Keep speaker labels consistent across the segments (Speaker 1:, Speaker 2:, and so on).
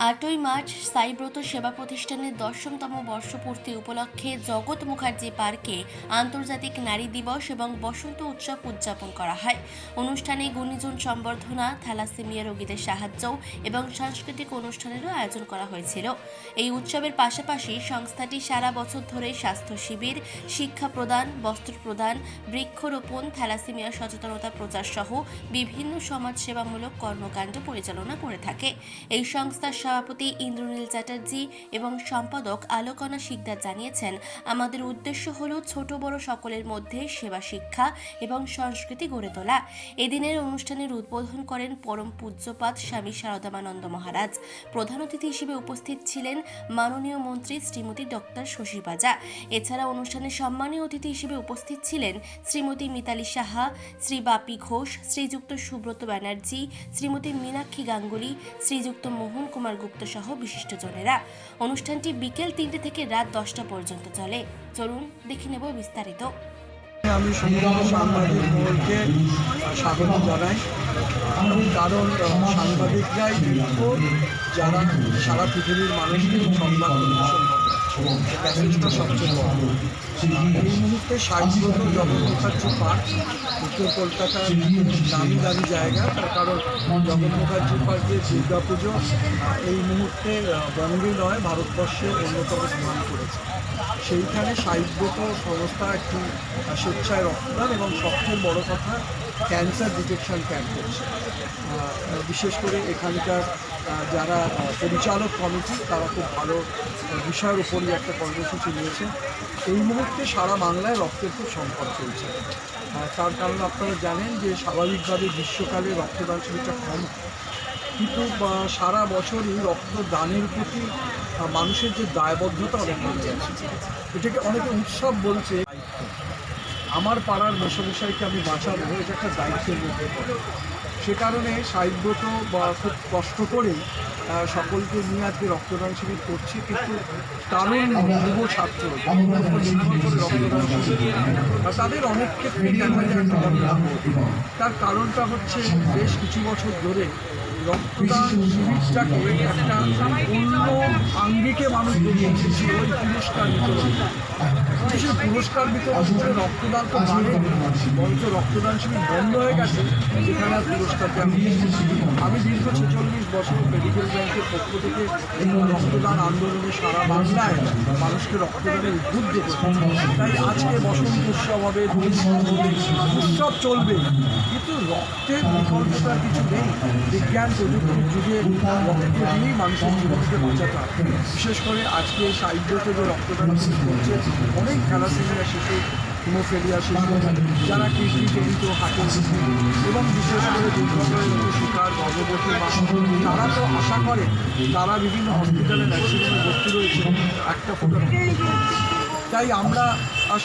Speaker 1: 8ই March সাইব্রত সেবা প্রতিষ্ঠানের 10তম বর্ষপূর্তি উপলক্ষে জগৎ মুখার্জি পার্কে আন্তর্জাতিক নারী দিবস এবং বসন্ত উৎসব উদযাপন করা হয়। অনুষ্ঠানে গুণীজন সম্বর্ধনা, থ্যালাসেমিয়া রোগীদের সাহায্য এবং সাংস্কৃতিক অনুষ্ঠানেরও আয়োজন করা হয়েছিল। এই উৎসবের পাশাপাশি সংস্থাটি সারা বছর ধরে স্বাস্থ্য শিবির, শিক্ষা প্রদান, বস্ত্র প্রদান, বৃক্ষরোপণ, থ্যালাসেমিয়া সচেতনতা প্রচার সহ বিভিন্ন সমাজসেবামূলক কর্মকাণ্ড পরিচালনা করে থাকে। এই সংস্থার সভাপতি ইন্দ্রনীল চ্যাটার্জি এবং সম্পাদক আলোকনা শিকদার জানিয়েছেন, আমাদের উদ্দেশ্য হল ছোট বড় সকলের মধ্যে সেবা শিক্ষা এবং সংস্কৃতি গড়ে তোলা। এদিনের অনুষ্ঠানের উদ্বোধন করেন পরম পূজ্যপাদ স্বামী শারদামানন্দ মহারাজ। প্রধান অতিথি হিসেবে উপস্থিত ছিলেন মাননীয় মন্ত্রী শ্রীমতী ডক্টর শশী পাজা। এছাড়া অনুষ্ঠানে সম্মানীয় অতিথি হিসেবে উপস্থিত ছিলেন শ্রীমতী মিতালি সাহা, শ্রী বাপি ঘোষ, শ্রীযুক্ত সুব্রত ব্যানার্জি, শ্রীমতী মীনাক্ষী গাঙ্গুলি, শ্রীযুক্ত মোহন কুমার গুপ্ত সহ বিশিষ্টজনেরা। অনুষ্ঠানটি বিকেল 3টে থেকে রাত 10টা পর্যন্ত চলে। চলুন দেখে নেব বিস্তারিত।
Speaker 2: আমি সমস্ত সাংবাদিক মহলকে স্বাগত জানাই, কারণ সাংবাদিকরাই যারা সারা পৃথিবীর মানুষকে সংবাদ পরিবেশন করে, মেসেজটা সবচেয়ে বড়। এই মুহূর্তে সাহিত্যত জগৎ মুখার্জি পার্ক উত্তর কলকাতার নামি দামি জায়গা, তার কারণ জগৎ মুখার্জি পার্কের দুর্গাপুজো এই মুহূর্তে বঙ্গে নয় ভারতবর্ষের অন্যতম স্থান করেছে। সেইখানে সাহিত্যত সংস্থা একটি স্বেচ্ছায় রক্তদান এবং সবচেয়ে বড় কথা ক্যান্সার ডিটেকশন ক্যাম্প করছে। বিশেষ করে এখানকার যারা পরিচালক কমিটি তারা খুব ভালো বিষয়ের উপরই একটা কর্মসূচি নিয়েছে। এই মুহূর্তে সারা বাংলায় রক্তের খুব সংকট চলছে। তার কারণ আপনারা জানেন যে স্বাভাবিকভাবে গ্রীষ্মকালে রক্তদান শিবিরটা কম, কিন্তু সারা বছরই রক্তদানের প্রতি মানুষের যে দায়বদ্ধতা অনেক বেড়ে গেছে। এটাকে অনেকে উৎসব বলছে। আমার পাড়ার মেশামশাইকে আমি বাঁচাবো, এটা একটা দায়িত্বের মধ্যে পড়ে। সে কারণে সাহিত্যত খুব কষ্ট করে সকলকে নিয়ে আজকে রক্তদান শিবির করছি, কিন্তু তারুণ যুব ছাত্র রক্তদান শিবির তাদের অনেক ক্ষেত্রে দেখা যায় তার কারণটা হচ্ছে বেশ কিছু বছর ধরে রক্তদান শিবিরটাকে একটা অন্য আঙ্গিকে মানুষ বেরিয়েছে, ওই পুরস্কার বিতরণ। সেই পুরস্কার বিতরণ করে রক্তদান তো মানে বরঞ্চ রক্তদান শিবির বন্ধ হয়ে গেছে, যেখানে আর পুরস্কার দেওয়া। আমি দীর্ঘ 46 বছর মেডিকেল ব্যাংকের পক্ষ থেকে রক্তদান আন্দোলনে সারা বাংলায় মানুষকে রক্তদানের উদ্বুদ্ধ করছি। তাই আজকে বসন্ত উৎসব হবে, উৎসব চলবে, কিন্তু রক্তের বিকল্পতা কিছু নেই। বিজ্ঞান প্রযুক্তির যুগে রক্ত দিয়েই মানুষের জীবনকে বাঁচাতে হবে। বিশেষ করে আজকে সাহিত্যতে যে রক্তদান করছে, অনেক থ্যালাসেমিয়া শিশু, হিমোফেলিয়া শিশু, যারা কিডনি জনিত হার্টের শিশু এবং বিশেষ করে দুর্ঘটনার শিকার গর্ভবতী মা, তারা তো আশা করে তারা বিভিন্ন হসপিটালে ন্যাক্সিডেন্টে ভর্তি রয়েছে একটা ফোটা। তাই আমরা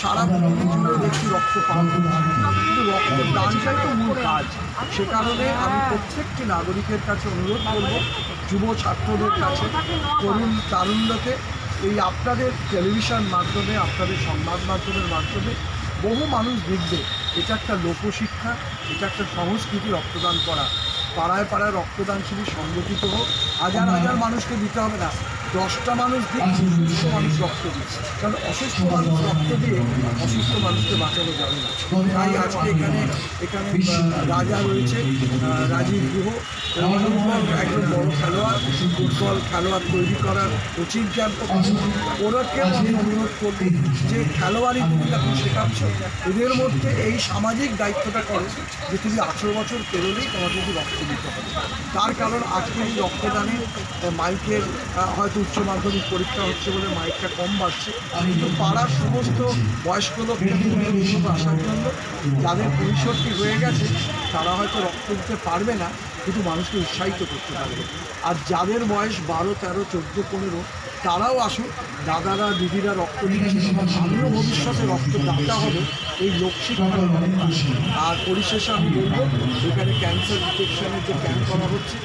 Speaker 2: সারা পৃথিবী জুড়ে দেখছি রক্ত পান, কিন্তু রক্তদানটাই তো মূল কাজ। সে কারণে আমি প্রত্যেকটি নাগরিকের কাছে অনুরোধ করব, যুব ছাত্রদের কাছে, তারুণ্যকে, এই আপনাদের টেলিভিশন মাধ্যমে, আপনাদের সংবাদ মাধ্যমের মাধ্যমে বহু মানুষ দেখবে এটা একটা লোকশিক্ষা, এটা একটা সংস্কৃতি রক্তদান করা। পাড়ায় পাড়ায় রক্তদান শিবির সংগঠিত হোক, হাজার হাজার মানুষকে দিতে হবে না, 10টা মানুষ দিক, সুস্থ মানুষ রক্ত দিচ্ছে। কারণ অসুস্থ মানুষ রক্ত দিয়ে অসুস্থ মানুষকে বাঁচানো যাবে না। তাই আজকে এখানে রাজা রয়েছে, রাজীব গুহ, একজন বড় খেলোয়াড়, ফুটবল খেলোয়াড় তৈরি করার কোচিং ক্যাম্প, ওদেরকে আমি অনুরোধ করবো যে খেলোয়াড়ি তুমি যখন শেখাচ্ছ, এদের মধ্যে এই সামাজিক দায়িত্বটা করো যে তুমি 18 বছর পেরোলেই তোমাকে যদি রক্ত দিতে হবে। তার কারণ আজকে এই রক্তদানে মাইকের হয়তো উচ্চ মাধ্যমিক পরীক্ষা হচ্ছে বলে মাইকটা কম বাড়ছে, কিন্তু পাড়ার সমস্ত বয়স্ক লোককে আসার জন্য, যাদের 65 হয়ে গেছে তারা হয়তো রক্ত দিতে পারবে না, কিন্তু মানুষকে উৎসাহিত করতে পারবে। আর যাদের বয়স 12, 13, 14, 15 তারাও আসুন, দাদারা দিদিরা রক্ত দিচ্ছে, আমিও ভবিষ্যতে রক্তদাতা হবে, এই লোকশিক্ষা। আর পরিশেষে আমি বলবো, এখানে ক্যান্সার ডিটেকশনের যে ক্যাম্প করা হচ্ছে,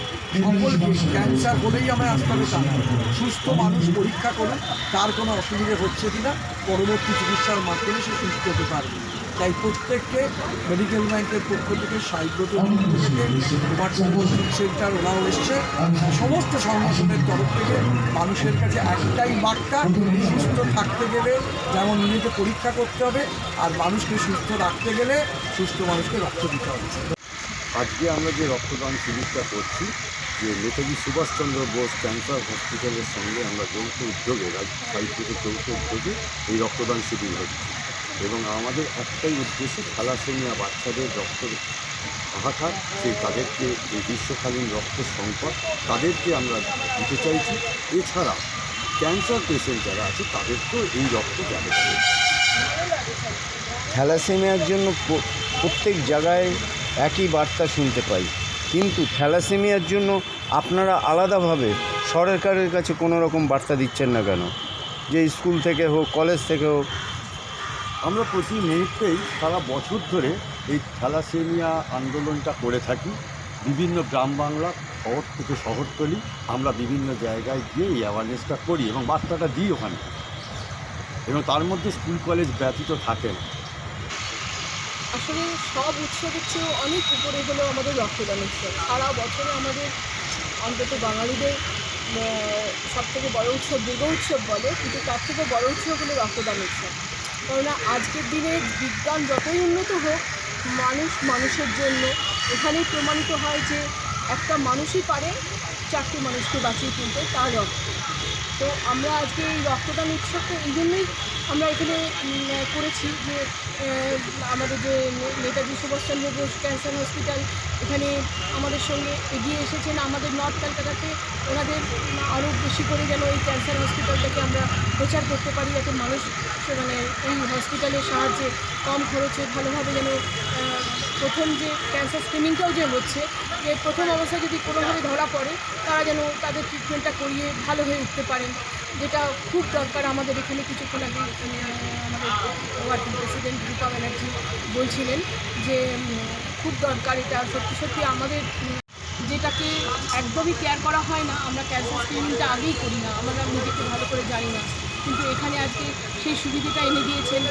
Speaker 2: সকলকে ক্যান্সার হলেই আমায় আসতে হবে তা না, সুস্থ মানুষ পরীক্ষা করুন তার কোনো অসুবিধে হচ্ছে কিনা, পরবর্তী চিকিৎসার মাধ্যমে সে সুস্থ হতে পারবে। তাই প্রত্যেককে মেডিকেল ব্যাংকের পক্ষ থেকে সাইব্রতের পক্ষ থেকে ইমার্জেন্সি সেন্টার ওরাও এসছে, সমস্ত সংগঠনের তরফ থেকে মানুষের কাছে একটাই বার্তা, সুস্থ থাকতে গেলে যেমন নিজেকে পরীক্ষা করতে হবে, আর মানুষকে সুস্থ রাখতে গেলে সুস্থ মানুষকে রক্ত দিতে হবে।
Speaker 3: আজকে আমরা যে রক্তদান শিবিরটা করছি, যে নেতাজি সুভাষচন্দ্র বোস ক্যান্সার হসপিটালের সঙ্গে আমরা যৌথ উদ্যোগে সাহিত্যের যৌথ উদ্যোগে এই রক্তদান শিবির হচ্ছে, এবং আমাদের একটাই উদ্দেশ্য থ্যালাসেমিয়া বাচ্চাদের রক্ত হাহাকার, সেই তাদেরকে এই গ্রীষ্মকালীন রক্ত সংকট তাদেরকে আমরা দিতে চাইছি। এছাড়া ক্যান্সার পেশেন্ট যারা আছে তাদেরকেও এই রক্ত যাবে।
Speaker 4: থ্যালাসেমিয়ার জন্য প্রত্যেক জায়গায় একই বার্তা শুনতে পাই, কিন্তু থ্যালাসেমিয়ার জন্য আপনারা আলাদাভাবে সরকারের কাছে কোনো রকম বার্তা দিচ্ছেন না কেন? যে স্কুল থেকে হোক, কলেজ থেকে হোক।
Speaker 3: আমরা প্রতি মুহূর্তেই সারা বছর ধরে এই থ্যালাসেমিয়া আন্দোলনটা করে থাকি। বিভিন্ন গ্রাম বাংলা, শহর থেকে শহরতলি আমরা বিভিন্ন জায়গায় গিয়ে এই অ্যাওয়ারনেসটা করি এবং বার্তাটা দিই ওখানে, এবং তার মধ্যে স্কুল কলেজ ব্যতীত থাকে না।
Speaker 5: আসলে সব উৎসবের চেয়েও অনেক উপরে হলো আমাদের রক্তদান উৎসব। সারা বছরে আমাদের অন্তত বাঙালিদের সবথেকে বড় উৎসব দুর্গা উৎসব বলে, কিন্তু তার থেকে বড় উৎসব হলো রক্তদান উৎসব। কেননা আজকের দিনে বিজ্ঞান যতই উন্নত হোক, মানুষ মানুষের জন্য এখানেই প্রমাণিত হয় যে একটা মানুষই পারে 4টি মানুষকে বাঁচিয়ে তুলতে, তার রক্ত। তো আমরা আজকে এই রক্তদান উৎসবটা এই জন্যই আমরা এখানে করেছি যে আমাদের যে নেতাজি সুভাষচন্দ্র বোস ক্যান্সার হসপিটাল এখানে আমাদের সঙ্গে এগিয়ে এসেছেন, আমাদের নর্থ কলকাতাতে ওনাদের আরও বেশি করে যেন এই ক্যান্সার হসপিটালটাকে আমরা প্রচার করতে পারি, যাতে মানুষ মানে এই হসপিটালের সাহায্যে কম খরচে ভালোভাবে যেন প্রথম যে ক্যান্সার স্ক্রিনিংটাও যে হচ্ছে, যে প্রথম অবস্থায় যদি কোনোভাবে ধরা পড়ে তারা যেন তাদের ট্রিটমেন্টটা করিয়ে ভালো হয়ে উঠতে পারেন, যেটা খুব দরকার। আমাদের এখানে কিছুক্ষণ আগে আমাদের ওয়ার্কিং প্রেসিডেন্ট রূপা ব্যানার্জি বলছিলেন যে খুব দরকার এটা। সত্যি সত্যি আমাদের যেটাকে একদমই কেয়ার করা হয় না, আমরা ক্যান্সার স্ক্রিনিংটা আগেই করি না, আমরা নিজেকে ভালো করে জানি না, কিন্তু এখানে আজকে সেই সুবিধাটা এনে দিয়েছেন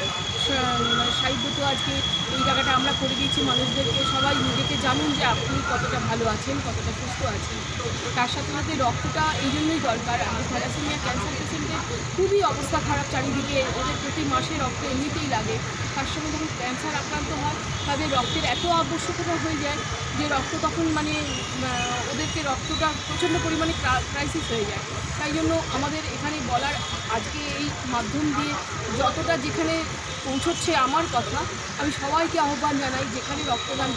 Speaker 5: সাহিত্য। আজকে এই জায়গাটা আমরা করে দিয়েছি মানুষদেরকে, সবাই নিজেকে জানুন যে আপনি কতটা ভালো আছেন, কতটা সুস্থ আছেন। তার সাথে সাথে রক্তটা এই জন্যই দরকার। আমাদের থ্যালাসেমিয়া ক্যান্সার পেশেন্টের খুবই অবস্থা খারাপ চারিদিকে, ওদের প্রতি মাসে রক্ত এমনিতেই লাগে। তার সঙ্গে যখন ক্যান্সার আক্রান্ত হয় তাদের রক্তের এত আবশ্যকতা হয়ে যায় যে রক্ত তখন মানে ওদেরকে রক্তটা প্রচণ্ড পরিমাণে ক্রাইসিস হয়ে যায়। তাই জন্য আমাদের এখানে বলার আজকে এই মাধ্যম দিয়ে যতটা যেখানে পৌঁছচ্ছে আমার কথা, আমি সবাইকে আহ্বান জানাই যেখানে রক্তদান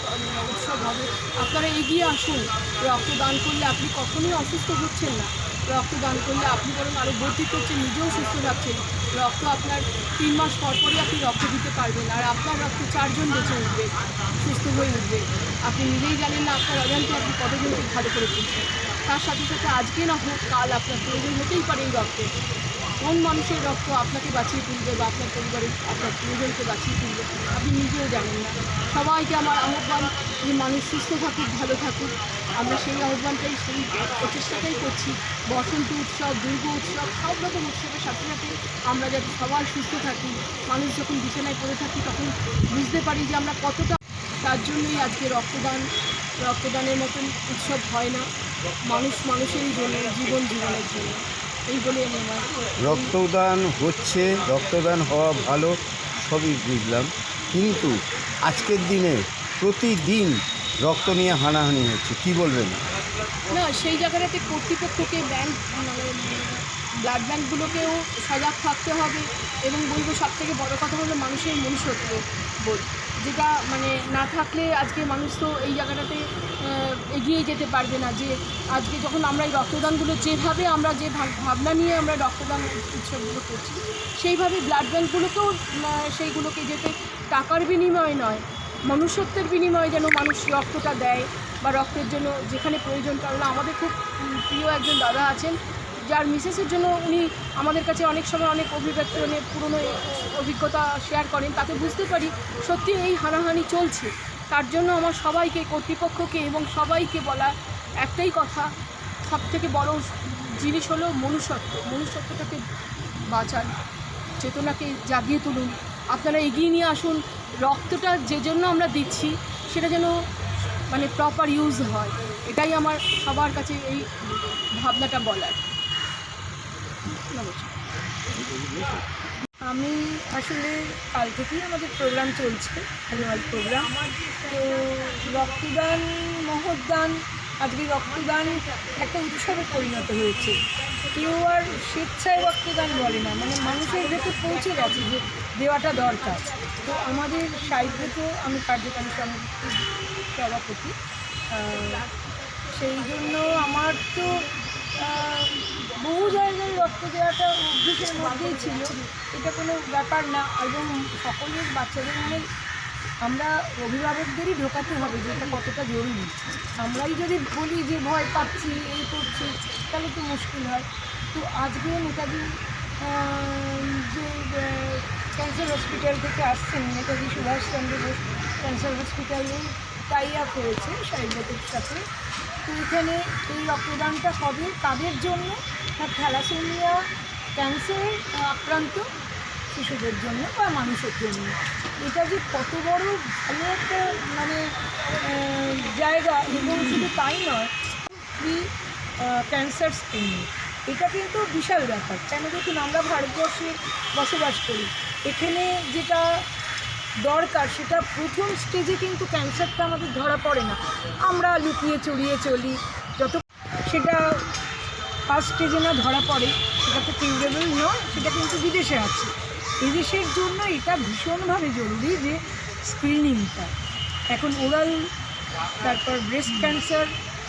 Speaker 5: উৎসব হবে আপনারা এগিয়ে আসুন। রক্তদান করলে আপনি কখনোই অসুস্থ হচ্ছেন না, রক্তদান করলে আপনি বরং আরও বর্ধিত হচ্ছেন, নিজেও সুস্থ থাকছেন। রক্ত আপনার 3 মাস পর পরই আপনি রক্ত দিতে পারবেন, আর আপনার রক্তে 4 জন বেঁচে উঠবে, সুস্থ হয়ে উঠবে। আপনি নিজেই জানেন না আপনার অজান্তে আপনি কতজনকে ভালো করে তুলছেন। তার সাথে সাথে আজকে না হোক কাল আপনার প্রয়োজন হতেই পারে এই রক্তে। কোন মানুষের রক্ত আপনাকে বাঁচিয়ে তুলবে বা আপনার পরিবারের আপনার প্রিয়জনকে বাঁচিয়ে তুলবে আপনি নিজেও জানেন না। সবাইকে আমার আহ্বান যে মানুষ সুস্থ থাকুক, ভালো থাকুক। আমরা সেই আহ্বানটাই, সেই প্রচেষ্টাটাই করছি। বসন্ত উৎসব, দুর্গা উৎসব, সব রকম উৎসবের সাথে সাথে আমরা যাতে সবাই সুস্থ থাকি, মানুষ যখন বিছানায় পড়ে থাকি তখন বুঝতে পারি যে আমরা কতটা। তার জন্যই আজকে রক্তদানের মতন উৎসব হয় না, মানুষ মানুষেরই জন্য, জীবন জীবনের জন্য। এই বলে আমি আমার
Speaker 4: রক্তদান হচ্ছে, রক্তদান হওয়া ভালো, সবই বুঝলাম, কিন্তু আজকের দিনে প্রতিদিন রক্ত নিয়ে হানাহানি হচ্ছে, কি বলবেন?
Speaker 5: না, সেই জায়গাটাতে কর্তৃপক্ষকে ব্যাংক মানে ব্লাড ব্যাঙ্কগুলোকেও সজাগ থাকতে হবে। এবং বলবো সবথেকে বড় কথা হলো মানুষের মনুষ্যত্ব বোধ, যেটা মানে না থাকলে আজকে মানুষ তো এই জায়গাটাতে এগিয়ে যেতে পারবে না। যে আজকে যখন আমরা এই রক্তদানগুলো যেভাবে আমরা যে ভাবনা নিয়ে আমরা রক্তদান উৎসবগুলো করছি, সেইভাবে ব্লাড ব্যাঙ্কগুলোকেও সেইগুলোকে যেতে টাকার বিনিময়ে নয়, মনুষ্যত্বের বিনিময়ে যেন মানুষ রক্তটা দেয় বা রক্তের জন্য যেখানে প্রয়োজন। কারণ আমাদের খুব প্রিয় একজন দাদা আছেন যার মিসেসের জন্য উনি আমাদের কাছে অনেক সময় অনেক অভিব্যক্তি অনেক পুরনো অভিজ্ঞতা শেয়ার করেন, তাতে বুঝতে পারি সত্যি এই হানাহানি চলছে। তার জন্য আমার সবাইকে, কর্তৃপক্ষকে এবং সবাইকে বলা একটাই কথা, সবথেকে বড় জিনিস হলো মনুষ্যত্বটাকে বাঁচান, চেতনাকে জাগিয়ে তুলুন। আপনারা এগিয়ে নিয়ে আসুন, রক্তটা যে জন্য আমরা দিচ্ছি সেটা যেন মানে প্রপার ইউজ হয়, এটাই আমার সবার কাছে এই ভাবনাটা বলার। নমস্কার। আমি আসলে কাল থেকেই আমাদের প্রোগ্রাম চলছে, অ্যানুয়াল প্রোগ্রাম। তো রক্তদান, মহদান, আজকে রক্তদান একটা উৎসবে পরিণত হয়েছে। কেউ আর স্বেচ্ছায় রক্তদান বলে না, মানে মানুষের ভেতর পৌঁছে গেছে যে দেওয়াটা দরকার। তো আমাদের সাহিত্যত, আমি কার্যকারী সমিতির সভাপতি, সেই জন্য আমার তো বহু জায়গায় রক্ত দেওয়াটা অভ্যেসের মধ্যেই ছিল, এটা কোনো ব্যাপার না। এবং সকলের বাচ্চাদের মনে আমরা অভিভাবকদেরই ঢোকাতে হবে যে এটা কতটা জরুরি। আমরাই যদি বলি যে ভয় পাচ্ছি, এই করছি, তাহলে তো মুশকিল হয়। তো আজকে নেতাজি যে ক্যান্সার হসপিটাল থেকে আসছেন, নেতাজি সুভাষচন্দ্র বোস ক্যান্সার হসপিটালে টাই আপ হয়েছে সাহিত্যের সাথে। তো এখানে এই রক্তদানটা হবে কাদের জন্য? থ্যালাসেমিয়া ক্যান্সার আক্রান্ত শিশুদের জন্য বা মানুষের জন্য। এটা যে কত বড় ভালো একটা মানে জায়গা, এবং শুধু তাই নয়, ফ্রি ক্যান্সার স্ক্রিনিং, এটা কিন্তু বিশাল ব্যাপার। কেন দেখুন, আমরা ভারতবর্ষে বসবাস করি, এখানে যেটা দরকার সেটা প্রথম স্টেজে কিন্তু ক্যান্সারটা আমাদের ধরা পড়ে না, আমরা লুকিয়ে চড়িয়ে চলি। যত সেটা ফার্স্ট স্টেজে না ধরা পড়ে, সেটা তো কিউরেবল নয়, সেটা কিন্তু বিদেশে আছে। এদেশের জন্য এটা ভীষণভাবে জরুরি যে স্ক্রিনিংটা। এখন ওরাল, তারপর ব্রেস্ট ক্যান্সার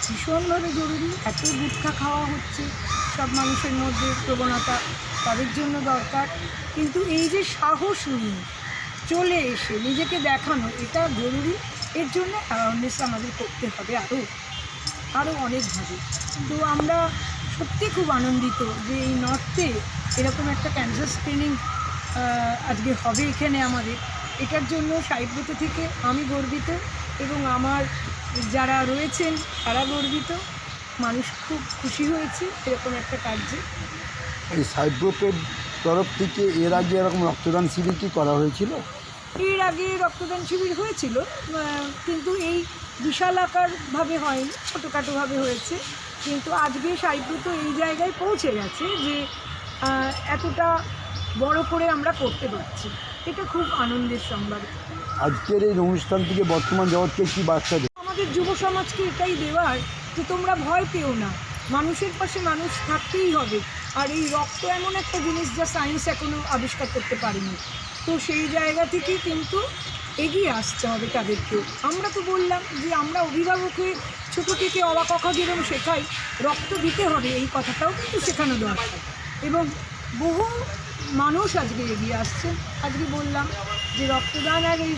Speaker 5: ভীষণভাবে জরুরি। এত গুটখা খাওয়া হচ্ছে সব মানুষের মধ্যে প্রবণতা, তাদের জন্য দরকার। কিন্তু এই যে সাহস নিয়ে চলে এসে নিজেকে দেখানো, এটা জরুরি। এর জন্য অ্যাওয়ারনেস আমাদের করতে হবে আরও অনেকভাবে। তো আমরা সত্যি খুব আনন্দিত যে এই নর্থে এরকম একটা ক্যান্সার স্ক্রিনিং আজকে হবে এখানে আমাদের। এটার জন্য সাহিত্য থেকে আমি গর্বিত এবং আমার যারা রয়েছেন তারা গর্বিত। মানুষ খুব খুশি হয়েছে এরকম একটা কার্যে।
Speaker 6: এই সাইব্রোপের তরফ থেকে এর আগে এরকম রক্তদান শিবির কি করা হয়েছিল?
Speaker 5: এর আগে রক্তদান শিবির হয়েছিল, কিন্তু এই বিশাল আকারভাবে হয়নি, ছোটোখাটোভাবে হয়েছে। কিন্তু আজকে সাহিত্য এই জায়গায় পৌঁছে গেছে যে এতটা বড় করে আমরা করতে পারছি, এটা খুব আনন্দের সংবাদ।
Speaker 6: আজকের এই অনুষ্ঠান থেকে বর্তমান জগৎকে কী বার্তা দেবে?
Speaker 5: আমাদের যুব সমাজকে এটাই দেওয়ার যে তোমরা ভয় পেও না, মানুষের পাশে মানুষ থাকতেই হবে। আর এই রক্ত এমন একটা জিনিস যা সায়েন্স এখনও আবিষ্কার করতে পারেনি। তো সেই জায়গা থেকে কিন্তু এগিয়ে আসতে হবে তাদেরকে। আমরা তো বললাম যে আমরা অভিভাবক হয়ে ছোটো থেকে অবাক অকা যেরকম শেখাই, রক্ত দিতে হবে এই কথাটাও কিন্তু শেখানো দরকার। এবং বহু মানুষ আজকে এগিয়ে আসছেন। আজকে বললাম যে রক্তদান আর এই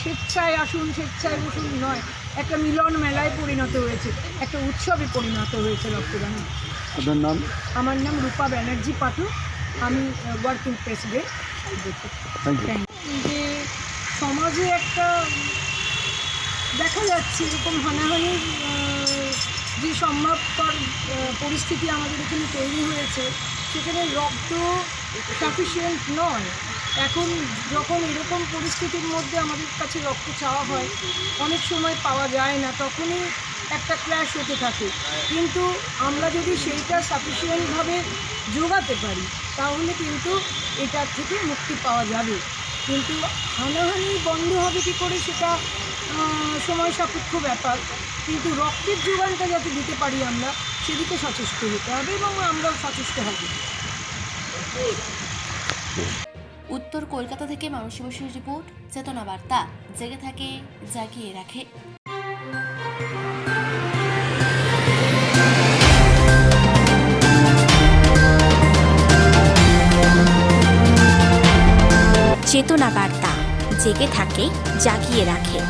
Speaker 5: স্বেচ্ছায় আসুন স্বেচ্ছায় বসুন নয়, একটা মিলন মেলায় পরিণত হয়েছে, একটা উৎসবে পরিণত হয়েছে রক্তদান।
Speaker 6: আপনার নাম?
Speaker 5: আমার নাম রূপা ব্যানার্জি পাঠক, আমি ওয়ার্কিং প্রেসিডেন্ট।
Speaker 6: Thank you.
Speaker 5: যে সমাজে একটা দেখা যাচ্ছে এরকম হানাহানির যে সম্ভবপর পরিস্থিতি আমাদের এখানে তৈরি হয়েছে, সেখানে রক্ত সাফিসিয়েন্ট নয়। এখন যখন এরকম পরিস্থিতির মধ্যে আমাদের কাছে রক্ত চাওয়া হয়, অনেক সময় পাওয়া যায় না, তখনই একটা ক্ল্যাশ হতে থাকে। কিন্তু আমরা যদি সেইটা সাফিসিয়েন্টভাবে জোগাতে পারি, তাহলে কিন্তু এটার থেকে মুক্তি পাওয়া যাবে। কিন্তু হানাহানি বন্ধ হবে কী করে সেটা সময় সাপেক্ষ ব্যাপার। কিন্তু রক্তের যোগানটা যাতে দিতে পারি আমরা, সেদিকে সচেষ্ট হতে হবে এবং আমরাও সচেষ্ট হব।
Speaker 1: উত্তর কলকাতা থেকে মানসী বসুর রিপোর্ট, চেতনা বার্তা, জেগে থাকে, জাগিয়ে রাখে।
Speaker 7: চেতনা বার্তা, জেগে থাকে, জাগিয়ে রাখে।